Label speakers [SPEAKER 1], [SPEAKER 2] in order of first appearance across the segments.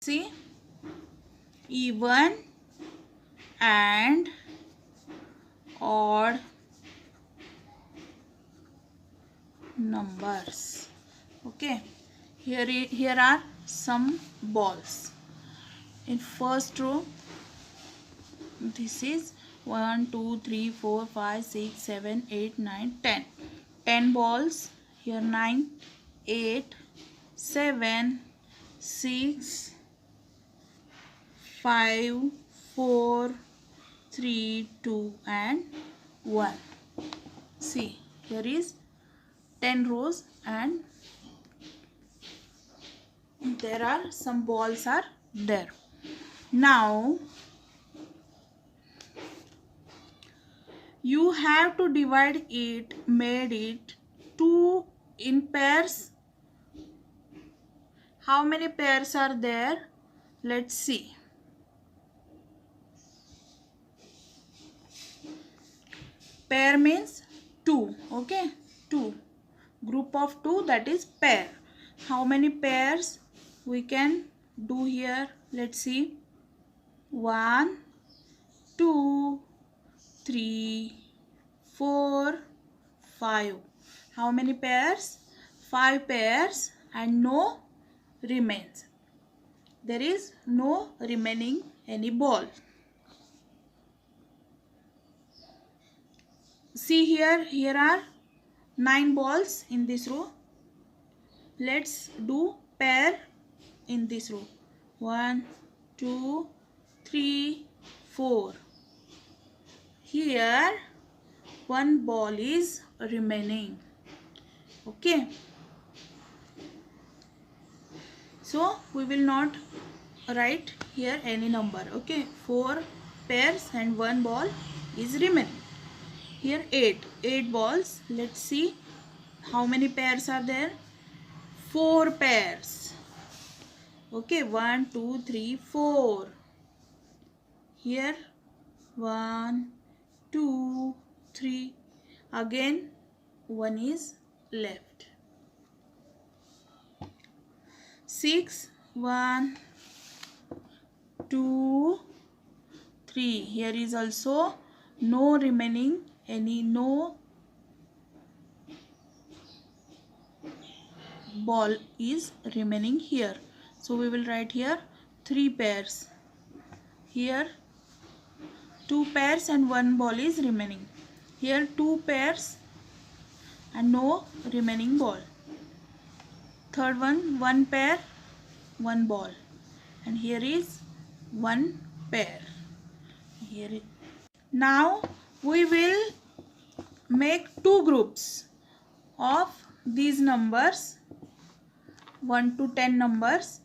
[SPEAKER 1] See, even and odd numbers. Okay, here are some balls. In first row, this is 1 2 3 4 5 6 7 8 9 10. 10 balls. Here 9 8 7 6 5 4 3 2 and 1. See, here is 10 rows and there are some balls are there. Now you have to divide it, made it 2 in pairs. How many pairs are there? Let's see. Pair means 2. Okay, 2. Group of 2, that is pair. How many pairs we can do here? Let's see. 1 2 3 4 5. How many pairs? 5 pairs and no remains. There is no remaining any ball. See here are 9 balls in this row. Let's do pair in this row. 1 2 3 4. Here one ball is remaining. Okay, so we will not write here any number. Okay, 4 pairs and one ball is remaining. Here 8 balls. Let's see how many pairs are there. 4 pairs. Okay, 1 2 3 4. Here 1 2 3. Again one is left. 6 1 2 3. Here is also no remaining any, no ball is remaining here. So we will write here 3 pairs. Here 2 pairs and one ball is remaining. Here 2 pairs and no remaining ball. Third one pair, one ball. And here is 1 pair. Now we will make 2 groups of these numbers, 1 to 10 numbers,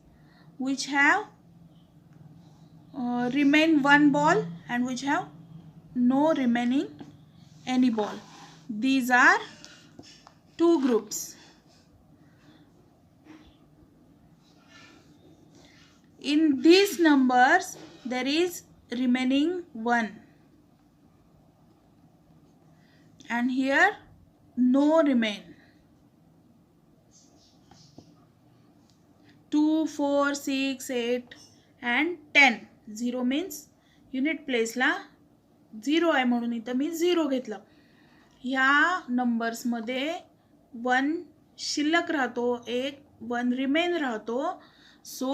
[SPEAKER 1] which have remain one ball and which have no remaining any ball. These are 2 groups. In these numbers there is remaining 1 and here no remain. 2 4 6 8 and 10. 0 means unit प्लेसला 0 आहे म्हणून इथं मी 0 घेतलं. ह्या numbers मध्ये 1 शिल्लक राहतो, एक 1 remain राहतो. सो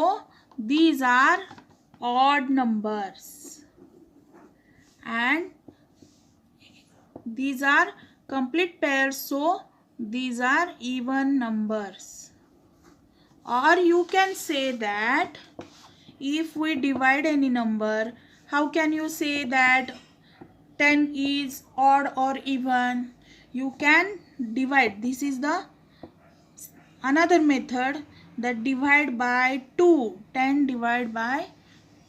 [SPEAKER 1] these are odd numbers and these are complete pairs, so these are even numbers. Or you can say that if we divide any number, how can you say that 10 is odd or even? You can divide. This is the another method, that divide by 2. 10 divide by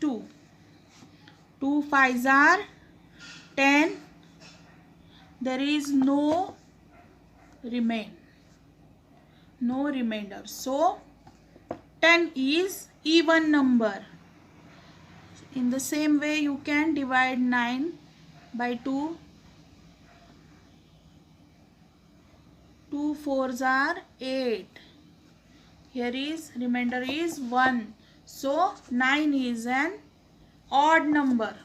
[SPEAKER 1] 2. 2 5s are 10. There is no remainder. So 10 is even number. In the same way you can divide 9 by 2. 2 4s are 8. Here is remainder is 1. So 9 is an odd number.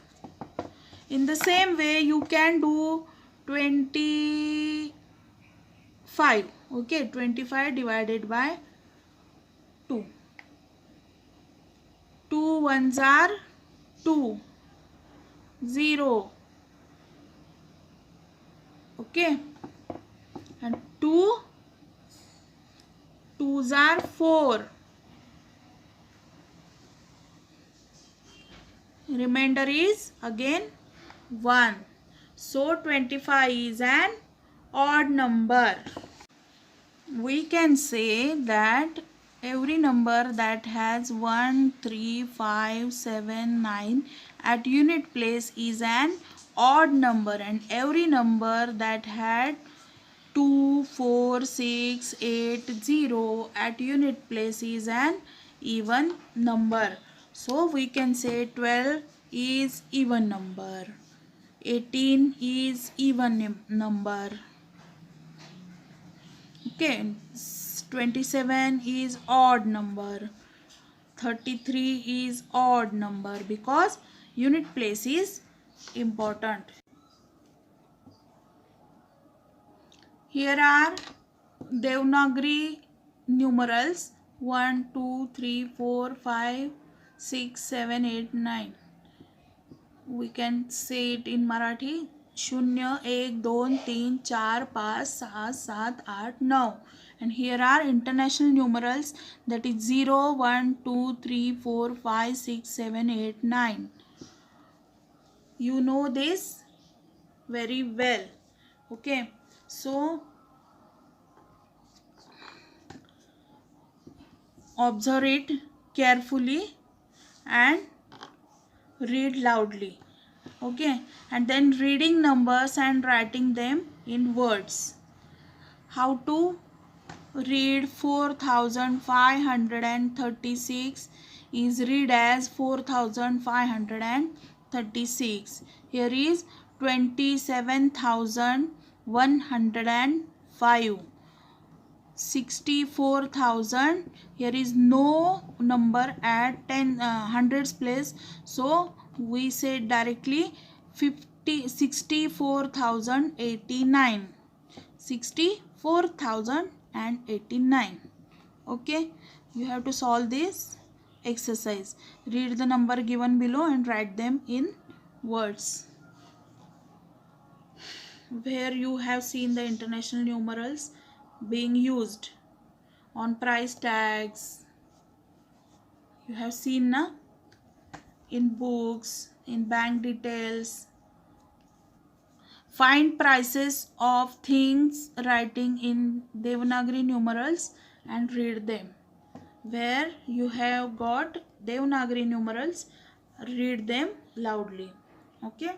[SPEAKER 1] In the same way, you can do 25. Okay, 25 divided by 2. 2 ones are 2. 0. Okay, and 2 twos are 4. Remainder is again 1. So 25 is an odd number. We can say that every number that has 1, 3, 5, 7, 9 at unit place is an odd number, and every number that had 2, 4, 6, 8, 0 at unit place is an even number. So we can say 12 is even number, 18 is even number. Okay, 27 is odd number, 33 is odd number, because unit place is important. Here are Devanagari numerals 1, 2, 3, 4, 5, 6, 7, 8, 9. We can say it in Marathi. 0, 1, 2, 3, 4, 5, 6, 7, 8, 9. And here are international numerals, that is 0, 1, 2, 3, 4, 5, 6, 7, 8, 9. You know this very well. Okay. So observe it carefully and read loudly. Okay, and then reading numbers and writing them in words. How to read 4536 is read as 4536. Here is 27,105. 64,000. Here is no number at 100s place, so we say directly 64,089. 64,089. Okay, you have to solve this exercise. Read the number given below and write them in words. Where you have seen the international numerals being used on price tags. You have seen in books, in bank details. Find prices of things writing in Devanagari numerals and read them. Where you have got Devanagari numerals, read them loudly. Okay.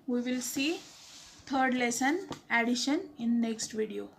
[SPEAKER 1] We will see third lesson, addition, in next video.